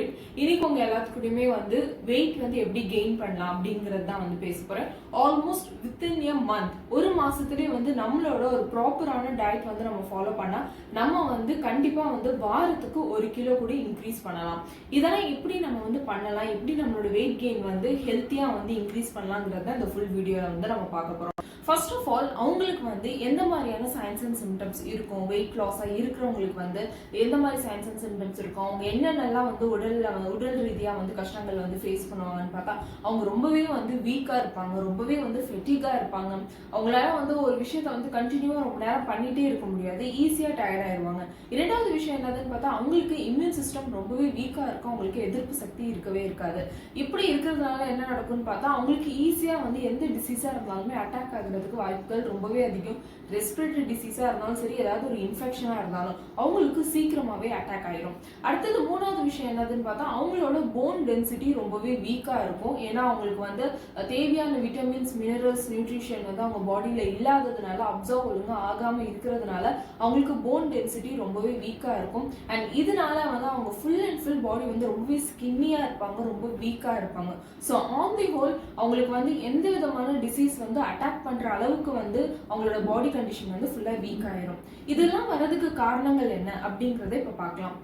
Favourite. இன்னைக்கு உங்க எல்லாத்துக்கூடயுமே வந்து வெயிட் வந்து எப்படி கெயின் பண்ணலாம் அப்படிங்கறது தான் வந்து பேச போறேன். ஆல்மோஸ்ட் வித்தின் எ மந்த், ஒரு மாசத்துலயே வந்து நம்மளோட ஒரு ப்ராப்பரான டயட் வந்து நம்ம ஃபாலோ பண்ணா நம்ம வந்து கண்டிப்பா வந்து வாரத்துக்கு 1 கிலோ கூட இன்க்ரீஸ் பண்ணலாம். இதெல்லாம் எப்படி நம்ம வந்து பண்ணலாம், எப்படி நம்மளோட வெயிட் கெயின் வந்து ஹெல்த்தியா வந்து இன்க்ரீஸ் பண்ணலாங்கிறத இந்த ஃபுல் வீடியோல வந்து நம்ம பார்க்க போறோம். ஃபர்ஸ்ட் ஆஃப் ஆல், அவங்களுக்கு வந்து எந்த மாதிரியான சைன்ஸ் அண்ட் சிம்டம்ஸ் இருக்கும், வெயிட் லாஸா இருக்கிறவங்களுக்கு வந்து எந்த மாதிரி சைன்ஸ் அண்ட் சிம்டம்ஸ் இருக்கும், அவங்க என்னென்னலாம் வந்து உடல் ரீதியா வந்து கஷ்டங்கள் வந்து ஃபேஸ் பண்ணுவாங்கன்னு பார்த்தா அவங்க ரொம்பவே வந்து வீக்கா இருப்பாங்க, ரொம்பவே வந்து ஃபெட்டிகா இருப்பாங்க. அவங்களால வந்து ஒரு விஷயத்த வந்து கண்டினியூவா ரொம்ப நேரம் பண்ணிட்டே இருக்க முடியாது, ஈஸியா டயர்ட் ஆயிடுவாங்க. இரண்டாவது விஷயம் என்னதுன்னு பார்த்தா அவங்களுக்கு இம்யூன் சிஸ்டம் ரொம்பவே வீக்கா இருக்கும், அவங்களுக்கு எதிர்ப்பு சக்தி இருக்கவே இருக்காது. இப்படி இருக்கிறதுனால என்ன நடக்கும்னு பார்த்தா அவங்களுக்கு ஈஸியா வந்து எந்த டிசீஸா இருந்தாலுமே அட்டாக் ஆகுறதுக்கு வாய்ப்புகள் ரொம்பவே அதிகம். ரெஸ்பிரேட்டரி டிசீஸா இருந்தாலும் சரி, ஏதாவது ஒரு இன்ஃபெக்ஷனா இருந்தாலும் அவங்களுக்கு சீக்கிரமாவே அட்டாக் ஆயிடும். அடுத்தது மூணாவது விஷயம் என்னதுன்னு பார்த்தா அவங்களோட போன் டென்சிட்டி ரொம்பவே வீக்கா இருக்கும். ஏன்னா அவங்களுக்கு வந்து தேவையான விட்டமின்ஸ், மினரல்ஸ், நியூட்ரிஷன் வந்து அவங்க பாடியில இல்லாததுனால, அப்சர்வ் ஒழுங்கா ஆகாம இருக்கிறதுனால அவங்களுக்கு போன் டென்சிட்டி ரொம்பவே வீக்கா இருக்கும். அண்ட் இதனால வந்து அவங்க ஃபுல் அண்ட் ஃபுல் பாடி வந்து ரொம்பவே ஸ்கின்னியா இருப்பாங்க, ரொம்ப வீக்கா இருப்பாங்க. ஸோ ஆன் தி ஹோல் அவங்களுக்கு வந்து எந்த விதமான டிசீஸ் வந்து அட்டாக் பண்ற அளவுக்கு வந்து அவங்களோட பாடி கண்டிஷன் வந்து ஃபுல்லா வீக் ஆயிரும். இதெல்லாம் வரதுக்கு காரணங்கள் என்ன அப்படிங்கறத இப்ப பார்க்கலாம்.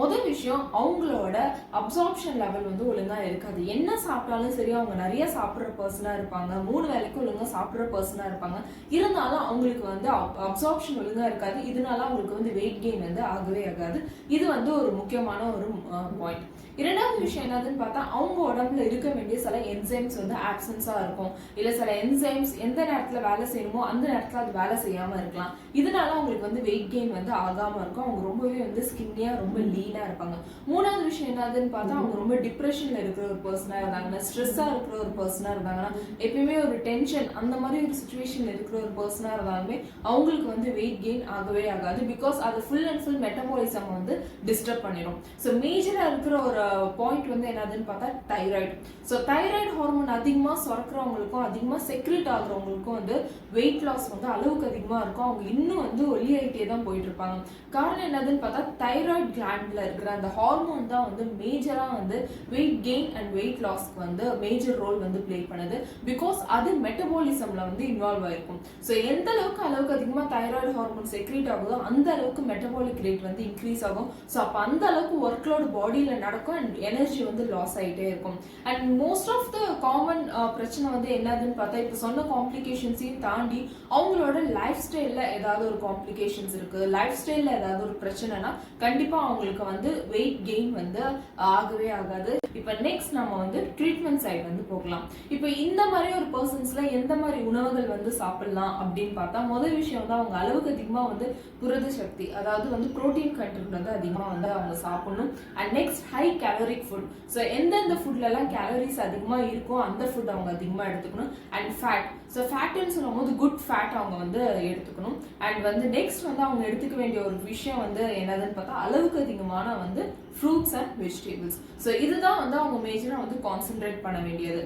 முதல் விஷயம், அவங்களோட அப்சார்ப்ஷன் லெவல் வந்து ஒழுங்கா இருக்காது. என்ன சாப்பிட்டாலும் சரி, அவங்க நிறைய சாப்பிட்ற பர்சனா இருப்பாங்க, 3 வேளைக்கும் ஒழுங்கா சாப்பிட்ற பர்சனா இருப்பாங்க. இருந்தாலும் அவங்களுக்கு வந்து அப்சார்ப்ஷன் ஒழுங்கா இருக்காது. இதனால அவங்களுக்கு வந்து வெயிட் கெயின் வந்து ஆகவே ஆகாது. இது வந்து ஒரு முக்கியமான ஒரு பாயிண்ட். இரண்டாவது விஷயம் என்னதுன்னு பார்த்தா அவங்க உடம்புல இருக்க வேண்டிய சில என்சைம்ஸ் வந்து ஆப்சன்ஸா இருக்கும். இல்ல சில என்சைம்ஸ் எந்த நேரத்துல வேலை செய்யணுமோ அந்த நேரத்துல அது வேலை செய்யாம இருக்கலாம். இதனால அவங்களுக்கு வந்து வெயிட் கெயின் வந்து ஆகாம இருக்கும். அவங்க ரொம்பவே வந்து ஸ்கின்னியா, ரொம்ப லீனா இருப்பாங்க. மூணாவது விஷயம் என்னதுன்னு பார்த்தா அவங்க ரொம்ப டிப்ரெஷன்ல இருக்கிற ஒரு பர்சனா இருந்தாங்கன்னா, ஸ்ட்ரெஸ்ஸா இருக்கிற ஒரு பர்சனா இருந்தாங்கன்னா, எப்பயுமே ஒரு டென்ஷன் அந்த மாதிரி ஒரு சுச்சுவேஷன்ல இருக்கிற ஒரு பர்சனா இருந்தாலுமே அவங்களுக்கு வந்து வெயிட் கெயின் ஆகவே ஆகாது. பிகாஸ் அது ஃபுல் அண்ட் ஃபுல் மெட்டபாலிசம் வந்து டிஸ்டர்ப் பண்ணிடும். ஸோ மேஜரா இருக்கிற ஒரு பாயிண்ட் வந்து என்னதுன்னு பார்த்தா தைராய்டு. ஸோ தைராய்டு ஹார்மோன் அதிகமா சுரக்கிறவங்களுக்கும் அதிகமா செக்ரேட் ஆகுறவங்களுக்கும் வந்து வெயிட் லாஸ் வந்து அளவுக்கு அதிகமா இருக்கும். அவங்க இன்னும் வந்து ஒல்லியாயிட்டே தான் போயிட்டு இருப்பாங்க. காரணம் என்னதுன்னு பார்த்தா தைராய்டு கிளாண்ட்ல இருக்கிற அந்த ஹார்மோன் தான் வந்து மேஜரா வந்து வெயிட் கெயின் அண்ட் வெயிட் லாஸ்க்கு வந்து மேஜர் ரோல் வந்து பிளே பண்ணுது. பிகாஸ் அது மெட்டபாலிசம்ல வந்து இன்வால்வ் ஆயிருக்கும். ஸோ எந்த அளவுக்கு அதிகமா தைராய்டு ஹார்மோன் செக்ரேட் ஆகுதோ அந்த அளவுக்கு மெட்டபாலிக் ரேட் வந்து இன்க்ரீஸ் ஆகும். ஸோ அப்போ அந்த அளவுக்கு ஒர்க் லோட் பாடியில நடக்கும் அண்ட் எனர்ஜி வந்து லாஸ் ஆகிட்டே இருக்கும். And most of the common பிரச்சனை வந்து என்னதுன்னு பார்த்தா இப்போ சொன்ன காம்ப்ளிகேஷன்ஸையும் தாண்டி அவங்களோட லைஃப் ஸ்டைல்ல ஏதாவது ஒரு காம்ப்ளிகேஷன்ஸ் இருக்கு, லைஃப் ஸ்டைல்ல ஏதாவது ஒரு பிரச்சனைனா கண்டிப்பா அவங்களுக்கு வந்து வெயிட் கெயின் வந்து ஆகவே ஆகாது. இப்போ நெக்ஸ்ட் நம்ம வந்து ட்ரீட்மெண்ட் சைடு வந்து போகலாம். இப்போ இந்த மாதிரி ஒரு பர்சன்ஸ்ல எந்த மாதிரி உணவுகள் வந்து சாப்பிடலாம் அப்படின்னு பார்த்தா முதல் விஷயம் வந்து அவங்க அளவுக்கு அதிகமா வந்து புரத சக்தி, அதாவது வந்து புரோட்டீன் கண்டென்ட் வந்து அதிகமா வந்து அவங்க சாப்பிடணும். And next high calorific food. So எந்தெந்த ஃபுட்ல எல்லாம் கேலரிஸ் அதிகமா இருக்கோ அந்த ஃபுட் அவங்க அதிகமா எடுத்துக்கணும். And fat. ஸோ ஃபேட்னு சொல்லும் போது குட் ஃபேட் அவங்க வந்து எடுத்துக்கணும். அண்ட் வந்து நெக்ஸ்ட் வந்து அவங்க எடுத்துக்க வேண்டிய ஒரு விஷயம் வந்து என்னதுன்னு பார்த்தா அளவுக்கு அதிகமான வந்து ஃப்ரூட்ஸ் அண்ட் வெஜிடபிள்ஸ். ஸோ இதுதான் வந்து அவங்க மேஜரா வந்து கான்சென்ட்ரேட் பண்ண வேண்டியது.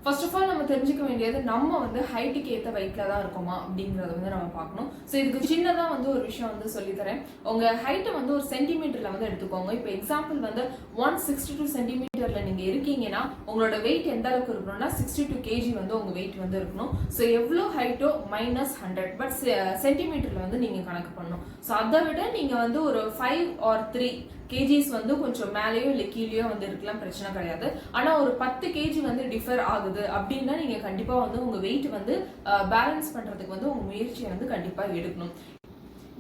ஃபர்ஸ்ட் ஆஃப் ஆல் நம்ம தெரிஞ்சுக்க வேண்டியது, நம்ம வந்து ஹைட்டுக்கு ஏற்ற வெயிட்ல தான் இருக்கோமா அப்படிங்கறத வந்து நம்ம பார்க்கணும். ஸோ இதுக்கு சின்னதா வந்து ஒரு விஷயம் வந்து சொல்லித்தரேன். உங்க ஹைட்டை வந்து ஒரு சென்டிமீட்டர்ல வந்து எடுத்துக்கோங்க. இப்போ எக்ஸாம்பிள் வந்து 162 சென்டிமீட்டர்ல நீங்க இருக்கீங்கன்னா உங்களோட வெயிட் எந்த அளவுக்கு இருக்கணும்னா 62 கேஜி வந்து உங்க வெயிட் வந்து இருக்கணும். ஸோ எவ்வளோ ஹைட்டோ -100, பட் சென்டிமீட்டர்ல வந்து நீங்க கணக்கு பண்ணணும். ஸோ அதை விட நீங்க வந்து ஒரு 5 or 3 கேஜிஸ் வந்து கொஞ்சம் மேலேயோ இல்லை கீழேயோ வந்து இருக்கலாம், பிரச்சனை கிடையாது. ஆனா ஒரு 10 கேஜி வந்து டிஃபர் ஆகுது அப்படின்னா நீங்க கண்டிப்பா வந்து உங்க வெயிட் வந்து பேலன்ஸ் பண்றதுக்கு வந்து உங்க முயற்சியை வந்து கண்டிப்பா எடுக்கணும்.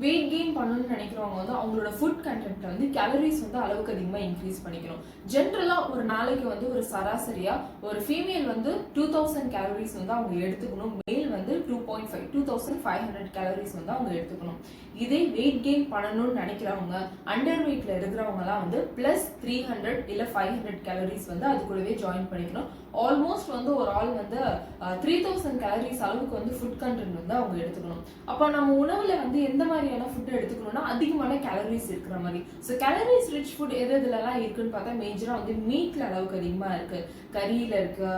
வெயிட் கெயின் பண்ணணும்னு நினைக்கிறவங்க வந்து அவங்களோட ஃபுட் கண்டென்ட்ல வந்து கேலரிஸ் வந்து அளவுக்கு அதிகமாக இன்க்ரீஸ் பண்ணிக்கணும். ஜென்ரலா ஒரு நாளைக்கு வந்து ஒரு சராசரியா ஒரு ஃபீமேல் வந்து 2000 கேலரிஸ் வந்து அவங்க எடுத்துக்கணும். மேல் வந்து 2500 கேலரிஸ் வந்து அவங்க எடுத்துக்கணும். இதே வெயிட் கெயின் பண்ணணும்னு நினைக்கிறவங்க, அண்டர் வெயிட்ல இருக்கிறவங்க எல்லாம் வந்து +300 இல்ல 500 கேலரிஸ் வந்து அது கூடவே ஜாயின் பண்ணிக்கணும். ஆல்மோஸ்ட் வந்து ஒரு ஆள் வந்து 3000 கேலரிஸ் அளவுக்கு வந்து ஃபுட் கண்டென்ட் வந்து அவங்க எடுத்துக்கணும். அப்போ நம்ம உணவுல வந்து எந்த மாதிரி மாதிரியான ஃபுட் எடுத்துக்கணும்னா அதிகமான கேலரிஸ் இருக்கிற மாதிரி. ஸோ கேலரிஸ் ரிச் ஃபுட் எதுலலாம் இருக்குன்னு பார்த்தா மேஜராக வந்து மீட்ல அளவுக்கு அதிகமாக இருக்கு, கறியில இருக்கு,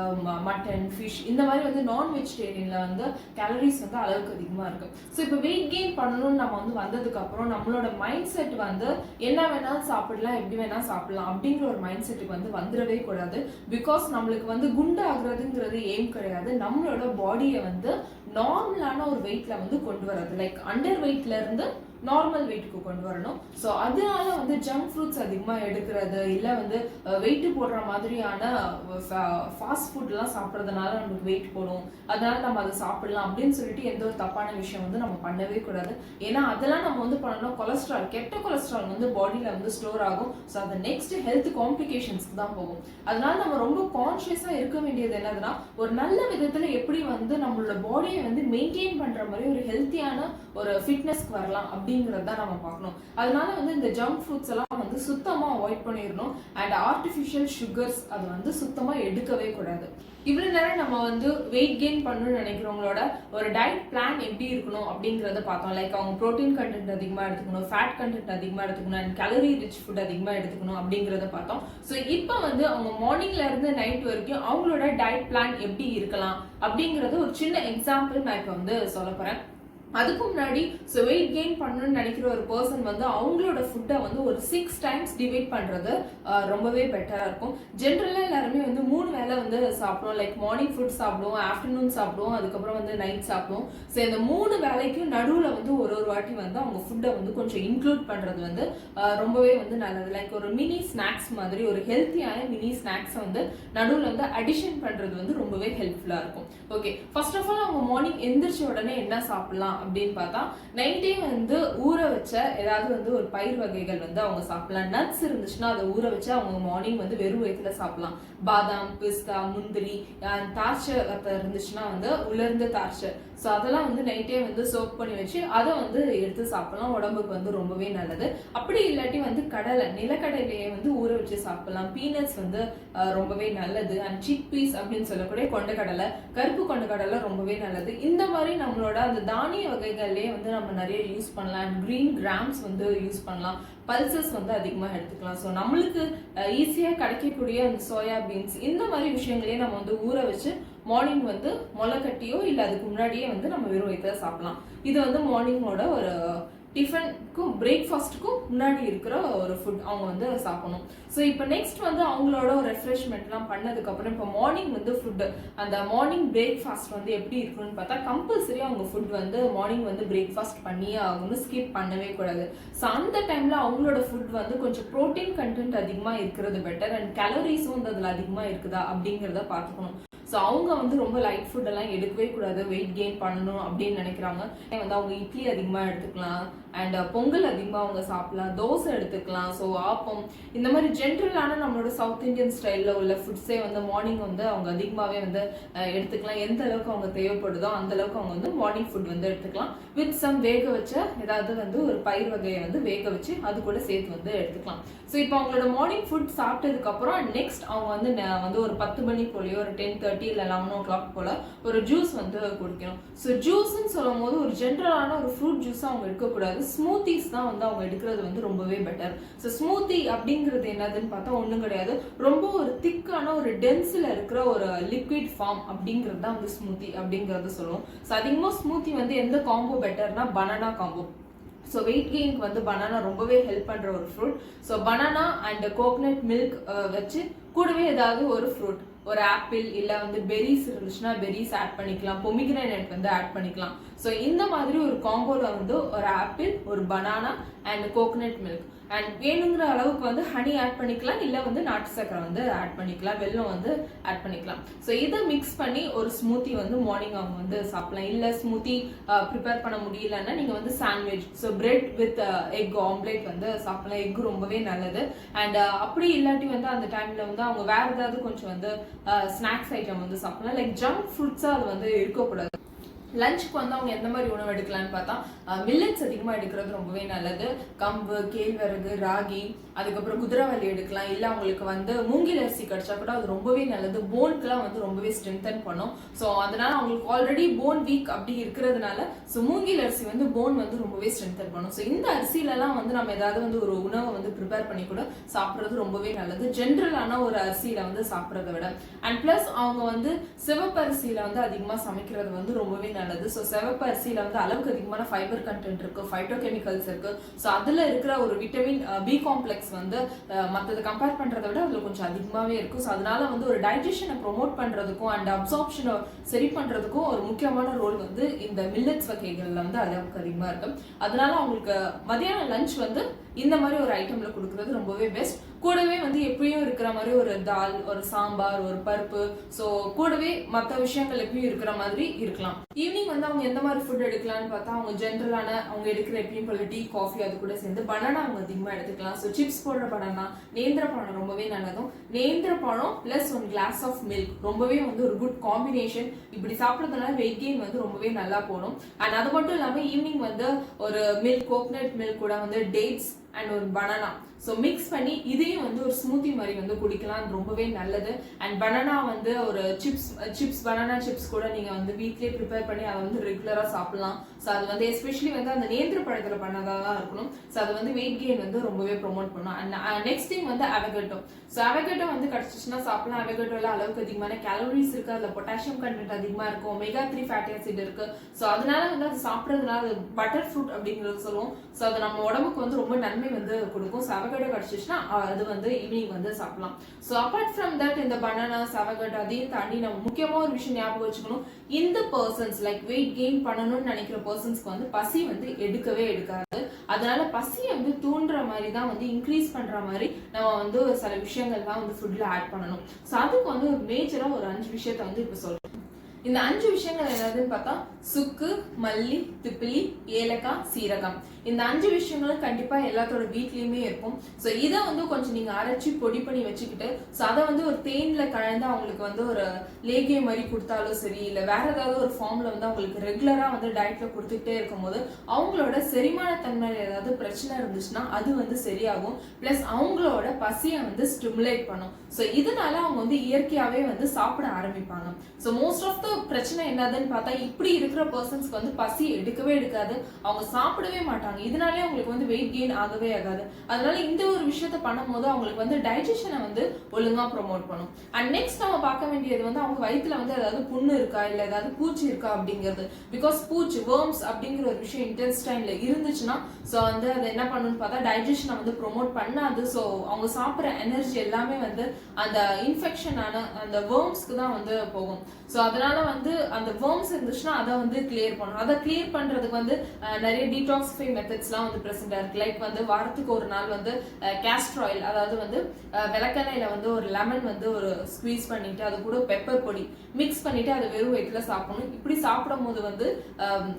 மட்டன், ஃபிஷ், இந்த மாதிரி வந்து நான் வெஜிடேரியன்ல வந்து கேலரிஸ் வந்து அளவுக்கு அதிகமாக இருக்கு. ஸோ இப்போ வெயிட் கெயின் பண்ணணும்னு நம்ம வந்து வந்ததுக்கு அப்புறம் நம்மளோட மைண்ட் செட் வந்து என்ன வேணாலும் சாப்பிடலாம், எப்படி வேணா சாப்பிடலாம் அப்படிங்கிற ஒரு மைண்ட் செட்டுக்கு வந்து வந்துடவே கூடாது. பிகாஸ் நம்மளுக்கு வந்து குண்டு ஆகுறதுங்கிறது எய்ம் கிடையாது. நம்மளோட பாடியை வந்து நார்மலான ஒரு வெயிட்ல வந்து கொண்டு வர்றது, லைக் அண்டர் வெயிட்ல இருந்து நார்மல் வெயிட்டுக்கு கொண்டு வரணும். ஸோ அதனால வந்து ஜங்க் ஃப்ரூட்ஸ் அதிகமாக எடுக்கிறது, இல்லை வந்து வெயிட் போடுற மாதிரியான ஃபாஸ்ட் ஃபுட்லாம் சாப்பிட்றதுனால நமக்கு வெயிட் போடும், அதனால நம்ம அதை சாப்பிடலாம் அப்படின்னு சொல்லிட்டு எந்த ஒரு தப்பான விஷயம் வந்து நம்ம பண்ணவே கூடாது. ஏன்னா அதெல்லாம் நம்ம வந்து பண்ணணும், கொலஸ்ட்ரால், கெட்ட கொலஸ்ட்ரால் வந்து பாடியில் வந்து ஸ்டோர் ஆகும். ஸோ அது நெக்ஸ்ட் ஹெல்த் காம்ப்ளிகேஷன்ஸ்க்கு தான் போகும். அதனால நம்ம ரொம்ப கான்ஷியஸாக இருக்க வேண்டியது என்னதுன்னா, ஒரு நல்ல விதத்தில் எப்படி வந்து நம்மளோட பாடியை வந்து மெயின்டைன் பண்ணுற மாதிரி ஒரு ஹெல்த்தியான ஒரு ஃபிட்னஸ்க்கு வரலாம் அப்படிங்கறது தான் நம்ம பார்க்கணும். அதனால வந்து இந்த ஜங்க் ஃபுட்ஸ் எல்லாம் வந்து சுத்தமா அவாய்ட் பண்ணிடணும். அண்ட் ஆர்டிஃபிஷியல் சுகர்ஸ் அது வந்து சுத்தமா எடுக்கவே கூடாது. இவ்வளவு நேரம் நம்ம வந்து வெயிட் கெயின் பண்ணணும்னு நினைக்கிறவங்களோட ஒரு டயட் பிளான் எப்படி இருக்கணும் அப்படிங்கறத பார்த்தோம். லைக் அவங்க ப்ரோட்டீன் கண்டென்ட் அதிகமா எடுத்துக்கணும், ஃபேட் கண்டென்ட் அதிகமா எடுத்துக்கணும், அண்ட் கேலரி ரிச் ஃபுட் அதிகமா எடுத்துக்கணும் அப்படிங்கறத பார்த்தோம். ஸோ இப்போ வந்து அவங்க மார்னிங்ல இருந்து நைட் வரைக்கும் அவங்களோட டயட் பிளான் எப்படி இருக்கலாம் அப்படிங்கறது ஒரு சின்ன எக்ஸாம்பிள் நான் இப்போ வந்து சொல்ல போறேன். அதுக்கு முன்னாடி ஸோ வெயிட் கெயின் பண்ணணும்னு நினைக்கிற ஒரு பர்சன் வந்து அவங்களோட ஃபுட்டை வந்து ஒரு 6 டைம்ஸ் டிவைட் பண்ணுறது ரொம்பவே பெட்டராக இருக்கும். ஜென்ரலாக எல்லாருமே வந்து 3 வேளை வந்து சாப்பிடுவோம். லைக் மார்னிங் ஃபுட் சாப்பிடுவோம், ஆஃப்டர்நூன் சாப்பிடுவோம், அதுக்கப்புறம் வந்து நைட் சாப்பிடுவோம். ஸோ இந்த 3 வேளைக்கும் நடுவில் வந்து ஒரு வாட்டி வந்து அவங்க ஃபுட்டை வந்து கொஞ்சம் இன்க்ளூட் பண்ணுறது வந்து ரொம்பவே வந்து நல்லது. லைக் ஒரு மினி ஸ்நாக்ஸ் மாதிரி ஒரு ஹெல்த்தியான மினி ஸ்நாக்ஸை வந்து நடுவில் வந்து அடிஷன் பண்ணுறது வந்து ரொம்பவே ஹெல்ப்ஃபுல்லாக இருக்கும். ஓகே, ஃபர்ஸ்ட் ஆஃப் ஆல் அவங்க மார்னிங் எந்திரிச்ச உடனே என்ன சாப்பிடலாம் அப்படின்னு பார்த்தா, நைட்டே வந்து ஊற வச்ச ஏதாவது வந்து ஒரு பயிர் வகைகள் வந்து அவங்க சாப்பிடலாம். நட்ஸ் இருந்துச்சுன்னா அதை ஊற வச்சு அவங்க மார்னிங் வந்து வெறும் வயிற்றுல சாப்பிடலாம். பாதாம், பிஸ்தா, முந்திரி, தார்ச்சை இருந்துச்சுன்னா வந்து உலர்ந்த தார்ச்சை, ஸோ அதெல்லாம் வந்து நைட்டே வந்து சோக் பண்ணி வச்சு அதை வந்து எடுத்து சாப்பிடலாம். உடம்புக்கு வந்து ரொம்பவே நல்லது. அப்படி இல்லாட்டி வந்து கடலை, நிலக்கடலையை வந்து ஊற வச்சு சாப்பிடலாம். பீனட்ஸ் வந்து ரொம்பவே நல்லது. அண்ட் சிக் பீஸ் அப்படின்னு சொல்லக்கூடிய கொண்டக்கடலை, கருப்பு கொண்டக்கடலை ரொம்பவே நல்லது. இந்த மாதிரி நம்மளோட அந்த தானிய வகைகள்லேயே வந்து நம்ம நிறைய யூஸ் பண்ணலாம். அண்ட் கிரீன் கிராம்ஸ் வந்து யூஸ் பண்ணலாம். பல்சஸ் வந்து அதிகமாக எடுத்துக்கலாம். ஸோ நம்மளுக்கு ஈஸியாக கிடைக்கக்கூடிய அந்த சோயா பீன்ஸ், இந்த மாதிரி விஷயங்களையே நம்ம வந்து ஊற வச்சு மார்னிங் வந்து முளை கட்டியோ இல்லை அதுக்கு முன்னாடியே வந்து நம்ம வெறும் வயிற்றுல சாப்பிடலாம். இது வந்து மார்னிங்கோட ஒரு டிஃபனுக்கும் பிரேக்ஃபாஸ்ட்டுக்கும் முன்னாடி இருக்கிற ஒரு ஃபுட் அவங்க வந்து சாப்பிடணும். ஸோ இப்போ நெக்ஸ்ட் வந்து அவங்களோட ரெஃப்ரெஷ்மெண்ட்லாம் பண்ணதுக்கப்புறம் இப்போ மார்னிங் வந்து ஃபுட்டு, அந்த மார்னிங் பிரேக்ஃபாஸ்ட் வந்து எப்படி இருக்குன்னு பார்த்தா, கம்பல்சரி அவங்க ஃபுட் வந்து மார்னிங் வந்து பிரேக்ஃபாஸ்ட் பண்ணியே ஆகணும், ஸ்கிப் பண்ணவே கூடாது. ஸோ அந்த டைமில் அவங்களோட ஃபுட் வந்து கொஞ்சம் ப்ரோட்டீன் கண்டென்ட் அதிகமாக இருக்கிறது பெட்டர். அண்ட் கேலரிஸும் வந்து அதில் அதிகமாக இருக்குதா அப்படிங்கிறத பார்த்துக்கணும். ஸோ அவங்க வந்து ரொம்ப லைட் ஃபுட்டெல்லாம் எடுக்கவே கூடாது வெயிட் கெயின் பண்ணணும் அப்படின்னு நினைக்கிறாங்க. வந்து அவங்க இட்லி அதிகமாக எடுத்துக்கலாம், அண்ட் பொங்கல் அதிகமாக அவங்க சாப்பிடலாம், தோசை எடுத்துக்கலாம், ஸோ ஆப்பம், இந்த மாதிரி ஜென்ரலான நம்மளோட சவுத் இந்தியன் ஸ்டைலில் உள்ள ஃபுட்ஸே வந்து மார்னிங் வந்து அவங்க அதிகமாகவே வந்து எடுத்துக்கலாம். எந்த அளவுக்கு அவங்க தேவைப்படுதோ அந்த அளவுக்கு அவங்க வந்து மார்னிங் ஃபுட் வந்து எடுத்துக்கலாம். வித் சம் வேக வச்ச ஏதாவது வந்து ஒரு பயிர் வகையை வந்து வேக வச்சு அது கூட சேர்த்து வந்து எடுத்துக்கலாம். ஸோ இப்போ அவங்களோட மார்னிங் ஃபுட் சாப்பிட்டதுக்கப்புறம் நெக்ஸ்ட் அவங்க வந்து ஒரு 10 மணி போலையோ ஒரு 10:30 இல்லை 11 o'clock போல ஒரு ஜூஸ் வந்து குடிக்கணும். ஸோ ஜூஸ்ன்னு சொல்லும் போது ஒரு ஜென்ரலான ஒரு ஃப்ரூட் ஜூஸ் அவங்க எடுக்கக்கூடாது. ஸ்மூத்திஸ் தான் வந்து அவங்க எடுக்கிறது வந்து ரொம்பவே பெட்டர். ஸோ ஸ்மூத்தி அப்படிங்கிறது என்னதுன்னு பார்த்தா ஒன்றும் கிடையாது, ரொம்ப ஒரு திக்கான ஒரு டென்ஸில் இருக்கிற ஒரு லிக்விட் ஃபார்ம் அப்படிங்கிறது தான் வந்து ஸ்மூத்தி அப்படிங்கிறது சொல்லுவோம். ஸோ அதிகமாக ஸ்மூத்தி வந்து எந்த காம்போ பெட்டர்னா பனானா காம்போ. ஸோ வெயிட் கெயினுக்கு வந்து பனானா ரொம்பவே ஹெல்ப் பண்ணுற ஒரு fruit. So banana and coconut milk வச்சு கூடவே ஏதாவது ஒரு ஃப்ரூட், ஒரு ஆப்பிள் இல்லை வந்து பெரிஸ் இருந்துச்சுன்னா பெரிஸ் ஆட் பண்ணிக்கலாம், பொமிகிரேனட் வந்து ஆட் பண்ணிக்கலாம். ஸோ இந்த மாதிரி ஒரு காம்போவில் வந்து ஒரு ஆப்பிள், ஒரு banana and coconut milk, and வேணுங்கிற அளவுக்கு வந்து ஹனி ஆட் பண்ணிக்கலாம், இல்லை வந்து நாட்டு சக்கரை வந்து ஆட் பண்ணிக்கலாம், வெல்லம் வந்து ஆட் பண்ணிக்கலாம். ஸோ இதை மிக்ஸ் பண்ணி ஒரு ஸ்மூத்தி வந்து மார்னிங் அவங்க வந்து சாப்பிடலாம். இல்லை ஸ்மூத்தி ப்ரிப்பேர் பண்ண முடியலன்னா நீங்கள் வந்து sandwich, so bread with egg omelette வந்து சாப்பிடலாம். எக் ரொம்பவே நல்லது. அண்ட் அப்படி இல்லாட்டி வந்து அந்த டைமில் வந்து அவங்க வேற ஏதாவது கொஞ்சம் வந்து ஸ்நாக்ஸ் ஐட்டம் வந்து சாப்பிடலாம். லைக் ஜங்க் ஃப்ரூட்ஸாக அது வந்து இருக்கக்கூடாது. லஞ்சுக்கு வந்து அவங்க எந்த மாதிரி உணவு எடுக்கலான்னு பார்த்தா மில்லட்ஸ் அதிகமாக எடுக்கிறது ரொம்பவே நல்லது. கம்பு, கேழ்வரகு, ராகி, அதுக்கப்புறம் குதிரைவாலி எடுக்கலாம், இல்ல அவங்களுக்கு வந்து மூங்கில் அரிசி கிடைச்சா கூட அது ரொம்பவே நல்லது, போனுக்குலாம் வந்து ரொம்பவே ஸ்ட்ரென்தன் பண்ணும். ஸோ அதனால அவங்களுக்கு ஆல்ரெடி போன் வீக் அப்படி இருக்கிறதுனால ஸோ மூங்கில் அரிசி வந்து போன் வந்து ரொம்பவே ஸ்ட்ரென்தன் பண்ணும். ஸோ இந்த அரிசியிலலாம் வந்து நம்ம ஏதாவது வந்து ஒரு உணவை வந்து ப்ரிப்பேர் பண்ணி கூட சாப்பிட்றது ரொம்பவே நல்லது, ஜென்ரலான ஒரு அரிசியில வந்து சாப்பிட்றத விட. அண்ட் பிளஸ் அவங்க வந்து சிவப்பு அரிசியில வந்து அதிகமா சமைக்கிறது வந்து ரொம்பவே நல்லது. ஸோ சிவப்பு அரிசியில வந்து அளவுக்கு அதிகமான ஃபைபர் கண்டென்ட் இருக்கு, ஃபைட்டோ கெமிக்கல்ஸ் இருக்கு. ஸோ அதுல இருக்கிற ஒரு விட்டமின் பி காம்ப்ளெக்ஸ் வந்து மற்றதை கம்பேர் பண்றதை விட அதுல கொஞ்சம் அதிகமாவே இருக்கும். ஸோ அதனால வந்து ஒரு டைஜஷனை ப்ரொமோட் பண்றதுக்கும் அண்ட் அப்சார்ப்ஷனை சரி பண்றதுக்கும் ஒரு முக்கியமான ரோல் வந்து இந்த மில்லட்ஸ் வகைகள்ல வந்து அளவுக்கு அதிகமா இருக்கு. அதனால அவங்களுக்கு மதியான லஞ்ச் வந்து இந்த மாதிரி ஒரு ஐட்டம்ல கொடுக்கறது ரொம்பவே பெஸ்ட். கூடவே வந்து எப்பயும் இருக்கிற மாதிரி ஒரு தால், ஒரு சாம்பார், ஒரு பருப்பு, ஸோ கூடவே மற்ற விஷயங்கள் எப்பயும் இருக்கிற மாதிரி இருக்கலாம். ஈவினிங் வந்து அவங்க எந்த மாதிரி ஃபுட் எடுக்கலாம்னு பார்த்தா அவங்க ஜென்ரலான அவங்க எடுக்கிற எப்பயும் போல டீ, காஃபி அது கூட சேர்ந்து பனானா அவங்க அதிகமாக எடுத்துக்கலாம். ஸோ சிப்ஸ் போடுற பனானா, நேந்திர பழம் ரொம்பவே நல்லதும், நேந்திர பழம் plus one glass of milk ரொம்பவே வந்து ஒரு குட் காம்பினேஷன். இப்படி சாப்பிட்றதுனால வெயிட் கெயின் வந்து ரொம்பவே நல்லா போகணும். அண்ட் அது மட்டும் இல்லாமல் ஈவினிங் வந்து ஒரு மில்க், கோகனட் மில்க் கூட வந்து டேட்ஸ் அண்ட் ஒரு பனானா ஸோ மிக்ஸ் பண்ணி இதையும் வந்து ஒரு ஸ்மூத்தி மாதிரி வந்து குடிக்கலாம், ரொம்பவே நல்லது. அண்ட் பனானா வந்து ஒரு சிப்ஸ் பனானா சிப்ஸ் கூட நீங்க வந்து வீட்லயே ப்ரிப்பேர் பண்ணி அதை வந்து ரெகுலரா சாப்பிடலாம். ஸோ அது வந்து எஸ்பெஷலி வந்து அந்த நேந்திர பழத்துல பண்ணதான் இருக்கணும். ஸோ அது வந்து வெயிட் கெயின் வந்து ரொம்பவே ப்ரொமோட் பண்ணும். அண்ட் நெக்ஸ்ட் திங் வந்து அவகேட்டோ. ஸோ அவகேட்டோ வந்து கிடைச்சிச்சுன்னா சாப்பிடலாம். அவகேட்டோல அளவுக்கு அதிகமான கேலரிஸ் இருக்கு, அதுல பொட்டாசியம் கண்டென்ட் அதிகமா இருக்கும், ஒமேகா 3 ஃபேட்டி ஆசிட் இருக்கு. ஸோ அதனால வந்து அது சாப்பிட்றதுனால அது பட்டர் ஃப்ரூட் அப்படிங்கிறது சொல்லுவோம். ஸோ அது நம்ம உடம்புக்கு வந்து ரொம்ப நன்மை வந்து கொடுக்கும். ஸோ அவகேட்டோ கிடைச்சிச்சுன்னா அது வந்து ஈவினிங் வந்து சாப்பிடலாம். ஸோ அப்பார்ட் ஃப்ரம் தட் இந்த பனானாஸ், அவகேட்டோ அதையும் தாண்டி நம்ம முக்கியமா ஒரு விஷயம் ஞாபகம் வச்சுக்கணும். இந்த பர்சன்ஸ் லைக் வெயிட் கெயின் பண்ணணும்னு நினைக்கிற பர்சன்ஸ்க்கு வந்து பசி வந்து எடுக்கவே எடுக்காது. அதனால பசியை வந்து தூண்டுற மாதிரி தான் வந்து இன்க்ரீஸ் பண்ற மாதிரி நம்ம வந்து சில விஷயங்கள்லாம் வந்து ஃபுட்ல ஆட் பண்ணணும். ஸோ அதுக்கு வந்து ஒரு மேஜரா ஒரு 5 விஷயத்த வந்து இப்ப சொல்றேன். இந்த 5 விஷயங்கள் என்னதுன்னு பார்த்தா சுக்கு, மல்லி, திப்பிலி, ஏலக்காய், சீரகம். இந்த 5 விஷயங்களும் கண்டிப்பா எல்லாத்தோட வீட்லயுமே இருக்கும். ஸோ இதை வந்து கொஞ்சம் நீங்க அரைச்சி பொடி பண்ணி வச்சுக்கிட்டு ஸோ அதை வந்து ஒரு தேன்ல கலந்து அவங்களுக்கு வந்து ஒரு லேகிய மாதிரி கொடுத்தாலும் சரி, இல்லை வேற ஏதாவது ஒரு ஃபார்ம்ல வந்து அவங்களுக்கு ரெகுலரா வந்து டயட்ல கொடுத்துக்கிட்டே இருக்கும் போது அவங்களோட செரிமான தன்மையில ஏதாவது பிரச்சனை இருந்துச்சுன்னா அது வந்து சரியாகும். பிளஸ் அவங்களோட பசியை வந்து ஸ்டிமுலேட் பண்ணும். ஸோ இதனால அவங்க வந்து இயற்கையாவே வந்து சாப்பிட ஆரம்பிப்பாங்க. ஸோ மோஸ்ட் ஆஃப் த பிரச்சனை என்னதுன்னு பார்த்தா இப்படி இருக்கிற பர்சன்ஸ்க்கு வந்து பசி எடுக்கவே எடுக்காது, அவங்க சாப்பிடவே மாட்டாங்க. இதனாலே அவங்களுக்கு வந்து வெயிட் கெயின் ஆகவே ஆகாது. அதனால இந்த ஒரு விஷயத்த பண்ணும்போது அவங்களுக்கு வந்து டைஜஷனை வந்து ஒழுங்கா ப்ரொமோட் பண்ணும். அண்ட் நெக்ஸ்ட் நம்ம பார்க்க வேண்டியது வந்து அவங்க வயிற்றுல வந்து ஏதாவது புண்ணு இருக்கா இல்லை ஏதாவது பூச்சி இருக்கா அப்படிங்கிறது. பிகாஸ் பூச்சி வேர்ம்ஸ் அப்படிங்கிற ஒரு விஷயம் இன்டெஸ்டைன்ல இருந்துச்சுன்னா ஸோ வந்து அது என்ன பண்ணுன்னு பார்த்தா டைஜஷனை வந்து ப்ரொமோட் பண்ணாது. ஸோ அவங்க சாப்பிட்ற எனர்ஜி எல்லாமே வந்து அந்த இன்ஃபெக்ஷனான அந்த வேர்ம்ஸ்க்கு தான் வந்து போகும். ஸோ அதனால வந்து அந்த வேர்ம்ஸ் இருந்துச்சுன்னா அதை வந்து கிளியர் பண்ணும். அதை கிளியர் பண்றதுக்கு வந்து நிறைய டீடாக்சிஃபை மெத்தட்ஸ்லாம் வந்து பிரசண்டா இருக்கு. லைக் வந்து வாரத்துக்கு ஒரு நாள் வந்து கேஸ்டர் ஆயில், அதாவது வந்து விளக்கெண்ணெயில வந்து ஒரு லெமன் வந்து ஒரு ஸ்குவீஸ் பண்ணிட்டு அது கூட பெப்பர் பொடி மிக்ஸ் பண்ணிட்டு அதை வெறும் வயிற்றுல சாப்பிடணும். இப்படி சாப்பிடும் போது வந்து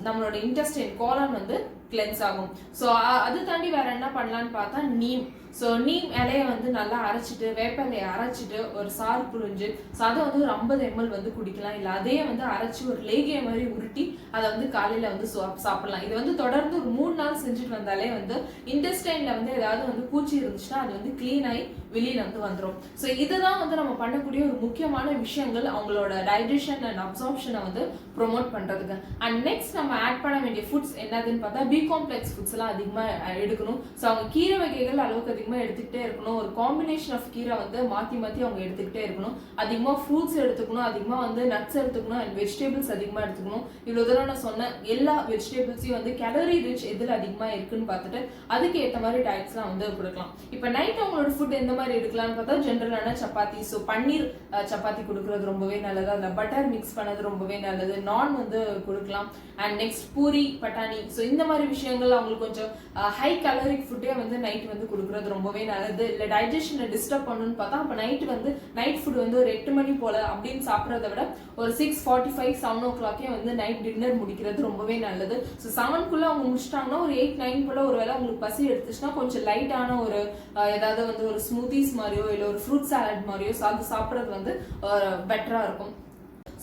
நம்மளோட இன்டெஸ்டைன் கோலன் வந்து கிளென்ஸ் ஆகும். ஸோ அது தாண்டி வேற என்ன பண்ணலான்னு பார்த்தா நீம். ஸோ நீம் இலையை வந்து நல்லா அரைச்சிட்டு வேப்பலையை அரைச்சிட்டு ஒரு சாறு புழிஞ்சு ஸோ அதை வந்து ஒரு 50 ml வந்து குடிக்கலாம். இல்லை அதே வந்து அரைச்சி ஒரு லேகிய மாதிரி உருட்டி அதை வந்து காலையில வந்து சாப்பிடலாம். இது வந்து தொடர்ந்து ஒரு 3 நாள் செஞ்சுட்டு வந்தாலே வந்து இன்டெஸ்டைன்ல வந்து ஏதாவது வந்து பூச்சி இருந்துச்சுன்னா அது வந்து கிளீன் ஆகி வெளியில வந்து வந்துடும். ஸோ இதுதான் வந்து நம்ம பண்ணக்கூடிய ஒரு முக்கியமான விஷயங்கள் அவங்களோட டைஜஷன் அண்ட் அப்சார்ப்ஷனை வந்து ப்ரொமோட் பண்றதுக்கு. அண்ட் நெக்ஸ்ட் நம்ம ஆட் பண்ண வேண்டிய ஃபுட்ஸ் என்னதுன்னு பார்த்தா பி காம்ப்ளெக்ஸ் ஃபுட்ஸ் எல்லாம் அதிகமா எடுக்கணும். ஸோ அவங்க கீரை வகைகள் அளவுக்கு அதிகமா எடுத்துக்கிட்டே இருக்கணும். ஒரு காம்பினேஷன் ஆஃப் கீரை வந்து மாத்தி மாத்தி அவங்க எடுத்துக்கிட்டே இருக்கணும். அதிகமா ஃப்ரூட்ஸ் எடுத்துக்கணும், அதிகமா வந்து நட்ஸ் எடுத்துக்கணும், அண்ட் வெஜிடபிள்ஸ் அதிகமா எடுத்துக்கணும். இவ்வளவு தூரம் நான் சொன்ன எல்லா வெஜிடபிள்ஸையும் வந்து கேலரி ரிச் எதுல அதிகமா இருக்குன்னு பார்த்துட்டு அதுக்கு ஏற்ற மாதிரி டயட்ஸ்லாம் வந்து கொடுக்கலாம். இப்போ நைட் அவங்களோட ஃபுட் எந்த மாதிரி எடுக்கலாம்னு பார்த்தா ஜென்ரலான சப்பாத்தி. ஸோ பன்னீர் சப்பாத்தி கொடுக்கறது ரொம்பவே நல்லது, அதில் பட்டர் மிக்ஸ் பண்ணது ரொம்பவே நல்லது. நான் வந்து கொடுக்கலாம். அண்ட் நெக்ஸ்ட் பூரி, பட்டாணி. ஸோ இந்த மாதிரி விஷயங்கள் அவங்களுக்கு கொஞ்சம் ஹை கலரிக் ஃபுட்டே வந்து நைட் வந்து கொடுக்கறது ரொம்பவே நல்லது. இல்லை டைஜஷனை டிஸ்டர்ப் பண்ணணும்னு பார்த்தா அப்போ நைட் ஃபுட் வந்து ஒரு 8 மணி போல அப்படின்னு சாப்பிட்றத விட ஒரு 6:45 7 o'clock வந்து நைட் டின்னர் முடிக்கிறது ரொம்பவே நல்லது. ஸோ 7க்குள்ள அவங்க முடிச்சிட்டாங்கன்னா ஒரு 8 9 போல ஒரு வேளை அவங்களுக்கு பசி எடுத்துச்சுன்னா கொஞ்சம் லைட்டான ஒரு ஏதாவது வந்து ஒரு ஸ்மூத்திஸ் மாதிரியோ இல்லை ஒரு ஃப்ரூட் சாலட் மாதிரியோ அது சாப்பிட்றது வந்து பெட்டரா இருக்கும்.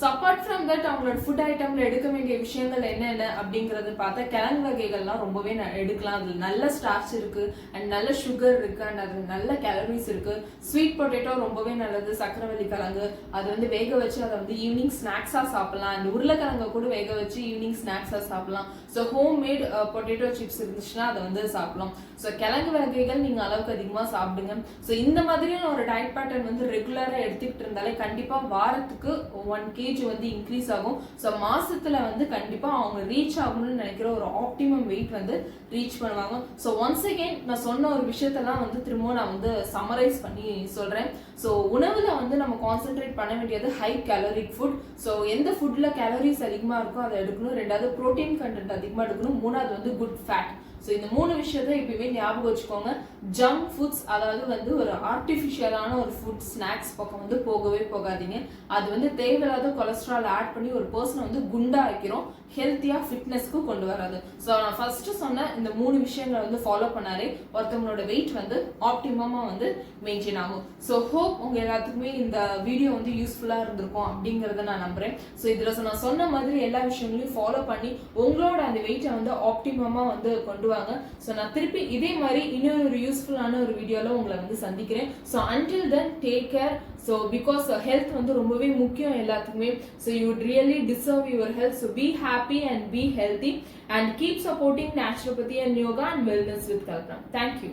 ஸோ அப்பார்ட் ஃப்ரம் தட் அவங்களோட ஃபுட் ஐட்டம்ல எடுக்க வேண்டிய விஷயங்கள் என்னென்ன அப்படிங்கறது பார்த்தா கிழங்கு வகைகள்லாம் ரொம்பவே எடுக்கலாம். அதுல நல்ல ஸ்டார்ச் இருக்கு அண்ட் நல்ல சுகர் இருக்கு அண்ட் அது நல்ல கேலரிஸ் இருக்கு. ஸ்வீட் பொட்டேட்டோ ரொம்பவே நல்லது. சக்கரவள்ளி கிழங்கு அது வந்து வேக வச்சு அதை வந்து ஈவினிங் ஸ்நாக்ஸா சாப்பிடலாம். அண்ட் உருளைக்கிழங்க கூட வேக வச்சு ஈவினிங் ஸ்நாக்ஸா சாப்பிடலாம். So home made potato chips இருந்துச்சுன்னா அதை வந்து சாப்பிடலாம். ஸோ கிழங்கு வகைகள் நீங்க அளவுக்கு அதிகமா சாப்பிடுங்க. ஸோ இந்த மாதிரியான ஒரு டயட் பேட்டர்ன் வந்து ரெகுலரா எடுத்துக்கிட்டு இருந்தாலே கண்டிப்பா வாரத்துக்கு 1 kg வந்து இன்க்ரீஸ் ஆகும். ஸோ மாசத்துல வந்து கண்டிப்பா அவங்க ரீச் ஆகணும்னு நினைக்கிற ஒரு ஆப்டிமம் வெயிட் வந்து ரீச் பண்ணுவாங்க. ஸோ ஒன்ஸ் அகெயின் நான் சொன்ன ஒரு விஷயத்தெல்லாம் வந்து திரும்பவும் நான் வந்து சமரைஸ் பண்ணி சொல்றேன். ஸோ உணவுல வந்து நம்ம கான்சென்ட்ரேட் பண்ண வேண்டியது ஹை கேலரிக் ஃபுட். ஸோ எந்த ஃபுட்ல கேலரிஸ் அதிகமா இருக்கோ அதை எடுக்கணும். ரெண்டாவது புரோட்டீன் கண்டென்ட் அதிகமா எடுக்கணும். மூணாவது வந்து குட் ஃபேட். ஸோ இந்த 3 விஷயத்த எப்பயுமே ஞாபகம் வச்சுக்கோங்க. ஜங்க் ஃபுட்ஸ் அதாவது வந்து ஒரு ஆர்டிஃபிஷியலான ஒரு ஃபுட் ஸ்நாக்ஸ் பக்கம் வந்து போகவே போகாதீங்க. அது வந்து தேவையில்லாத கொலஸ்ட்ரால் ஆட் பண்ணி ஒரு பர்சனை வந்து குண்டா வைக்கிறோம், ஹெல்த்தியா ஃபிட்னஸ்க்கு கொண்டு வராது. ஸோ நான் ஃபர்ஸ்ட் சொன்ன இந்த 3 விஷயங்களை வந்து ஃபாலோ பண்ணாலே ஒருத்தவங்களோட வெயிட் வந்து ஆப்டிமமா வந்து மெயின்டைன் ஆகும். ஸோ ஹோப் உங்க எல்லாத்துக்குமே இந்த வீடியோ வந்து யூஸ்ஃபுல்லா இருந்திருக்கும் அப்படிங்கறத நான் நம்புறேன். ஸோ இதுல நான் சொன்ன மாதிரி எல்லா விஷயங்களையும் ஃபாலோ பண்ணி உங்களோட அந்த வெயிட்டை வந்து ஆப்டிமமா வந்து கொண்டு வாங்க. ஸோ நான் திருப்பி இதே மாதிரி இன்னொரு யூஸ்ஃபுல்லான ஒரு வீடியோல உங்களை வந்து சந்திக்கிறேன். So until then take care. So because health வந்து ரொம்பவே முக்கியம் எல்லாத்துக்குமே. So you would really deserve your health. So be happy and be healthy and keep supporting naturopathy and yoga and wellness with Kalpana. Thank you.